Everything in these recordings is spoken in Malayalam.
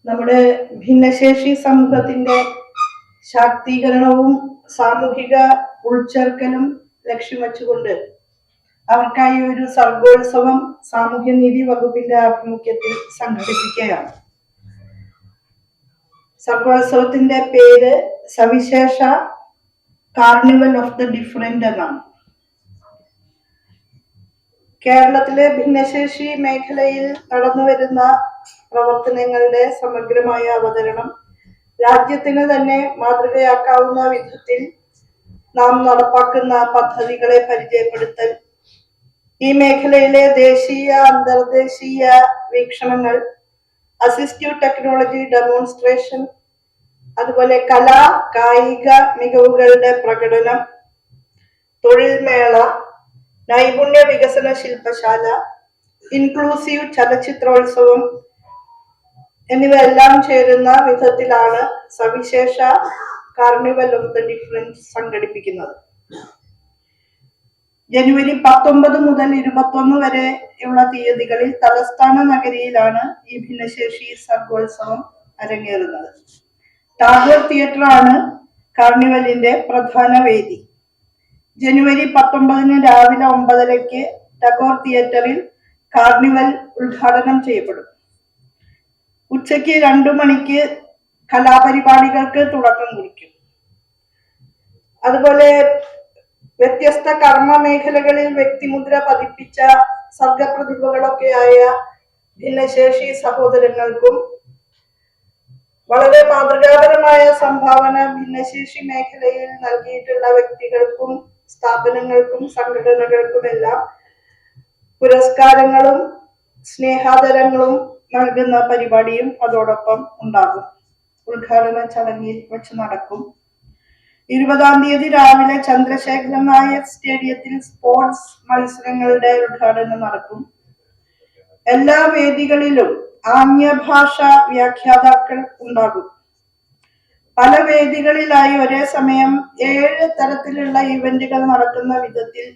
നമ്മുടെ ഭിന്നശേഷി സമൂഹത്തിന്റെ ശാക്തീകരണവും സാമൂഹിക ഉൾച്ചേർക്കലും ലക്ഷ്യം വെച്ചുകൊണ്ട് അവർക്കായി ഒരു സർഗോത്സവം സാമൂഹ്യനീതി വകുപ്പിന്റെ ആഭിമുഖ്യത്തിൽ സംഘടിപ്പിക്കുകയാണ്. സർഗോത്സവത്തിന്റെ പേര് സവിശേഷ കാർണിവൽ ഓഫ് ദ ഡിഫറെന്റ് എന്നാണ്. കേരളത്തിലെ ഭിന്നശേഷി മേഖലയിൽ നടന്നുവരുന്ന പ്രവർത്തനങ്ങളുടെ സമഗ്രമായ അവതരണം രാജ്യത്തിന് തന്നെ മാതൃകയാക്കാവുന്ന വിധത്തിൽ നാം നടപ്പാക്കുന്ന പദ്ധതികളെ പരിചയപ്പെടുത്തൽ, ഈ മേഖലയിലെ ദേശീയ അന്തർദേശീയ വീക്ഷണങ്ങൾ, അസിസ്റ്റീവ് ടെക്നോളജി ഡെമോൺസ്ട്രേഷൻ, അതുപോലെ കലാ കായിക മികവുകളുടെ പ്രകടനം, തൊഴിൽ മേള, നൈപുണ്യ വികസന ശില്പശാല, ഇൻക്ലൂസീവ് ചലച്ചിത്രോത്സവം എന്നിവയെല്ലാം ചേരുന്ന വിധത്തിലാണ് സവിശേഷ കാർണിവൽ ഓഫ് ദ ഡിഫറൻസ് സംഘടിപ്പിക്കുന്നത്. ജനുവരി 19 മുതൽ 21 വരെ ഉള്ള തീയതികളിൽ തലസ്ഥാന നഗരിയിലാണ് ഈ ഭിന്നശേഷി സർഗോത്സവം അരങ്ങേറുന്നത്. ടാഗോർ തിയേറ്റർ ആണ് കാർണിവലിന്റെ പ്രധാന വേദി. ജനുവരി 19 രാവിലെ 9:30 ടാഗോർ തിയേറ്ററിൽ കാർണിവൽ ഉദ്ഘാടനം ചെയ്യപ്പെടും. ഉച്ചയ്ക്ക് 2 മണിക്ക് കലാപരിപാടികൾക്ക് തുടക്കം കുറിക്കും. അതുപോലെ വ്യത്യസ്ത കർമ്മ മേഖലകളിൽ വ്യക്തിമുദ്ര പതിപ്പിച്ച സർഗപ്രതിഭകളൊക്കെയായ ഭിന്നശേഷി സഹോദരങ്ങൾക്കും വളരെ മാതൃകാപരമായ സംഭാവന ഭിന്നശേഷി മേഖലയിൽ നൽകിയിട്ടുള്ള വ്യക്തികൾക്കും സ്ഥാപനങ്ങൾക്കും സംഘടനകൾക്കുമെല്ലാം പുരസ്കാരങ്ങളും സ്നേഹാദരങ്ങളും നൽകുന്ന പരിപാടിയും അതോടൊപ്പം ഉണ്ടാകും. ഉദ്ഘാടന ചടങ്ങിൽ വെച്ച് നടക്കും. 20-ാം തീയതി രാവിലെ ചന്ദ്രശേഖരൻ നായർ സ്റ്റേഡിയത്തിൽ സ്പോർട്സ് മത്സരങ്ങളുടെ ഉദ്ഘാടനം നടക്കും. എല്ലാ വേദികളിലും ആംഗ്യഭാഷ വ്യാഖ്യാതാക്കൾ ഉണ്ടാകും. പല വേദികളിലായി ഒരേ സമയം 7 തരത്തിലുള്ള ഇവന്റുകൾ നടക്കുന്ന വിധത്തിൽ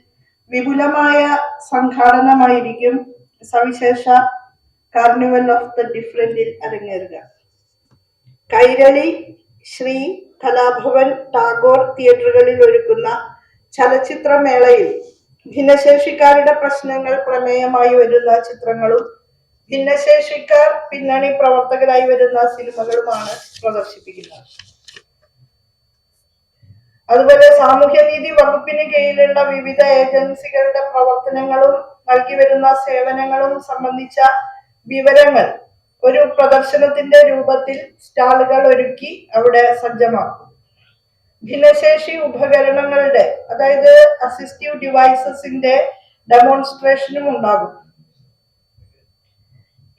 വിപുലമായ സംഘാടനമായിരിക്കും സവിശേഷ കാർണിവൽ ഓഫ് ദ ഡിഫറെന്റിൽ അരങ്ങേറുക. കൈരളി, ശ്രീ, കലാഭവൻ, ടാഗോർ തിയേറ്ററുകളിൽ ഒരുക്കുന്ന ചലച്ചിത്രമേളയിൽ ഭിന്നശേഷിക്കാരുടെ പ്രശ്നങ്ങൾ പ്രമേയമായി വരുന്ന ചിത്രങ്ങളും ഭിന്നശേഷിക്കാർ പിന്നണി പ്രവർത്തകരായി വരുന്ന സിനിമകളുമാണ് പ്രദർശിപ്പിക്കുന്നത്. അതുപോലെ സാമൂഹ്യനീതി വകുപ്പിന് കീഴിലുള്ള വിവിധ ഏജൻസികളുടെ പ്രവർത്തനങ്ങളും നൽകി വരുന്ന സേവനങ്ങളും സംബന്ധിച്ച വിവരങ്ങൾ ഒരു പ്രദർശനത്തിന്റെ രൂപത്തിൽ സ്റ്റാളുകൾ ഒരുക്കി അവിടെ സജ്ജമാക്കും. ഭിന്നശേഷി ഉപകരണങ്ങളുടെ, അതായത് അസിസ്റ്റീവ് ഡിവൈസസിന്റെ ഡെമോൺസ്ട്രേഷനും ഉണ്ടാകും.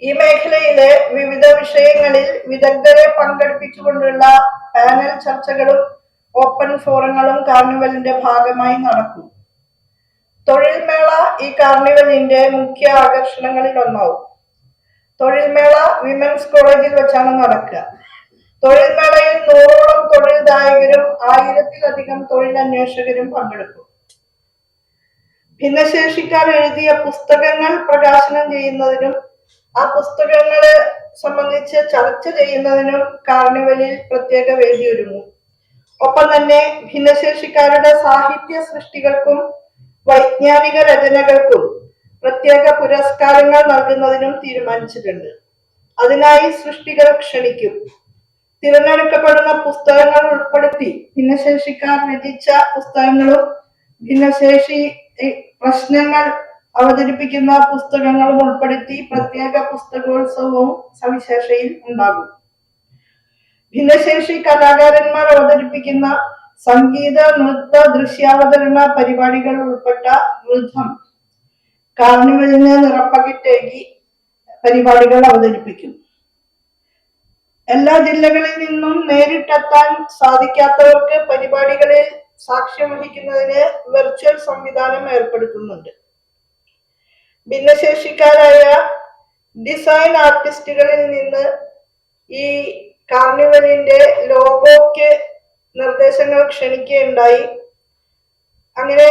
ഈ മേഖലയിലെ വിവിധ വിഷയങ്ങളിൽ വിദഗ്ധരെ പങ്കെടുപ്പിച്ചുകൊണ്ടുള്ള പാനൽ ചർച്ചകളും ഓപ്പൺ ഫോറങ്ങളും കാർണിവലിന്റെ ഭാഗമായി നടക്കും. തൊഴിൽ മേള ഈ കാർണിവലിന്റെ മുഖ്യ ആകർഷണങ്ങളിൽ ഒന്നാവും. തൊഴിൽ മേള വിമൻസ് കോളേജിൽ വെച്ചാണ് നടക്കുക. തൊഴിൽ മേളയിൽ 100ഓളം തൊഴിൽദായകരും 1000-ലധികം തൊഴിലന്വേഷകരും പങ്കെടുക്കും. ഭിന്നശേഷിക്കാർ എഴുതിയ പുസ്തകങ്ങൾ പ്രകാശനം ചെയ്യുന്നതിനും ആ പുസ്തകങ്ങളെ സംബന്ധിച്ച് ചർച്ച ചെയ്യുന്നതിനും കാർണിവലിൽ പ്രത്യേക വേദി ഒരുങ്ങും. ഒപ്പം തന്നെ ഭിന്നശേഷിക്കാരുടെ സാഹിത്യ സൃഷ്ടികൾക്കും വൈജ്ഞാനിക രചനകൾക്കും പ്രത്യേക പുരസ്കാരങ്ങൾ നൽകുന്നതിനും തീരുമാനിച്ചിട്ടുണ്ട്. അതിനായി സൃഷ്ടികൾ ക്ഷണിക്കും. തിരഞ്ഞെടുക്കപ്പെടുന്ന പുസ്തകങ്ങൾ ഉൾപ്പെടുത്തി ഭിന്നശേഷിക്കാർ രചിച്ച പുസ്തകങ്ങളും ഭിന്നശേഷി പ്രശ്നങ്ങൾ അവതരിപ്പിക്കുന്ന പുസ്തകങ്ങളും ഉൾപ്പെടുത്തി പ്രത്യേക പുസ്തകോത്സവവും സവിശേഷയിൽ ഉണ്ടാകും. ഭിന്നശേഷി കലാകാരന്മാർ അവതരിപ്പിക്കുന്ന സംഗീത, നൃത്ത, ദൃശ്യാവതരണ പരിപാടികൾ ഉൾപ്പെട്ട വൃദ്ധം കാർണിവലിന് നിറപ്പകിട്ടേകി പരിപാടികൾ അവതരിപ്പിക്കും. എല്ലാ ജില്ലകളിൽ നിന്നും നേരിട്ടെത്താൻ സാധിക്കാത്തവർക്ക് പരിപാടികളിൽ സാക്ഷ്യം വഹിക്കുന്നതിന് വെർച്വൽ സംവിധാനം ഏർപ്പെടുത്തുന്നുണ്ട്. ഭിന്നശേഷിക്കാരായ ഡിസൈൻ ആർട്ടിസ്റ്റുകളിൽ നിന്ന് ഈ കാർണിവലിന്റെ ലോഗോയ്ക്ക് നിർദ്ദേശങ്ങൾ ക്ഷണിക്കുകയുണ്ടായി. അങ്ങനെ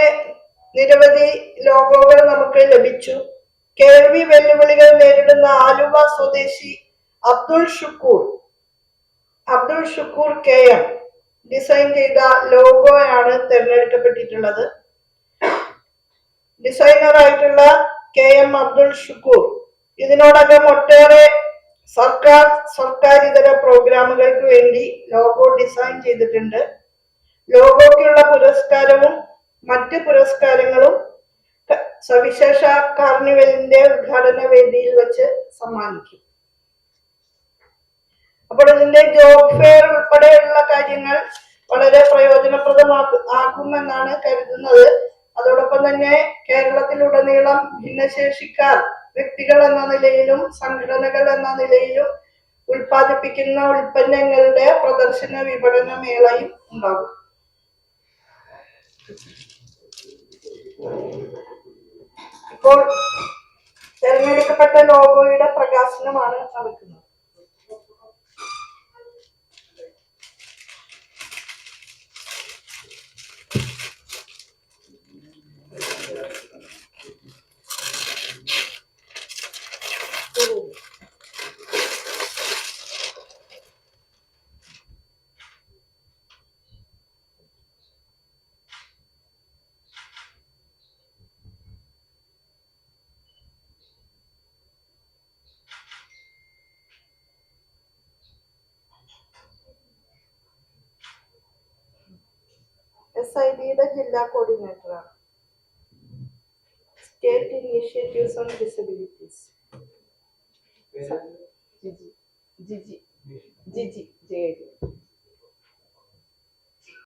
നിരവധി ലോഗോകൾ നമുക്ക് ലഭിച്ചു. കേൾവി വെല്ലുവിളികൾ നേരിടുന്ന ആലുവ സ്വദേശി അബ്ദുൾ ഷുക്കൂർ അബ്ദുൾ ഷുക്കൂർ KM ഡിസൈൻ ചെയ്ത ലോഗോയാണ് തിരഞ്ഞെടുക്കപ്പെട്ടിട്ടുള്ളത്. ഡിസൈനറായിട്ടുള്ള KM അബ്ദുൾ ഷുക്കൂർ ഇതിനോടകം ഒട്ടേറെ സർക്കാരിതര പ്രോഗ്രാമുകൾക്ക് വേണ്ടി ലോഗോ ഡിസൈൻ ചെയ്തിട്ടുണ്ട്. ലോഗോയ്ക്കുള്ള പുരസ്കാരവും മറ്റ് പുരസ്കാരങ്ങളും സവിശേഷ കാർണിവലിന്റെ ഉദ്ഘാടന വേദിയിൽ വെച്ച് സമ്മാനിക്കും. അപ്പോൾ ഇതിന്റെ ജോബ് ഫെയർ ഉൾപ്പെടെയുള്ള കാര്യങ്ങൾ വളരെ പ്രയോജനപ്രദമാക്കുമെന്നാണ് കരുതുന്നത്. അതോടൊപ്പം തന്നെ കേരളത്തിലുടനീളം ഭിന്നശേഷിക്കാർ വ്യക്തികൾ എന്ന നിലയിലും സംഘടനകൾ എന്ന നിലയിലും ഉൽപ്പാദിപ്പിക്കുന്ന ഉൽപ്പന്നങ്ങളുടെ പ്രദർശന വിപണന മേളയും ഉണ്ടാകും. ഇപ്പോൾ തെരഞ്ഞെടുക്കപ്പെട്ട ലോഗോയുടെ പ്രകാശനമാണ് നടക്കുന്നത്. SIDയുടെ ജില്ലാ കോർഡിനേറ്ററാണ്. State initiatives on disabilities Jiji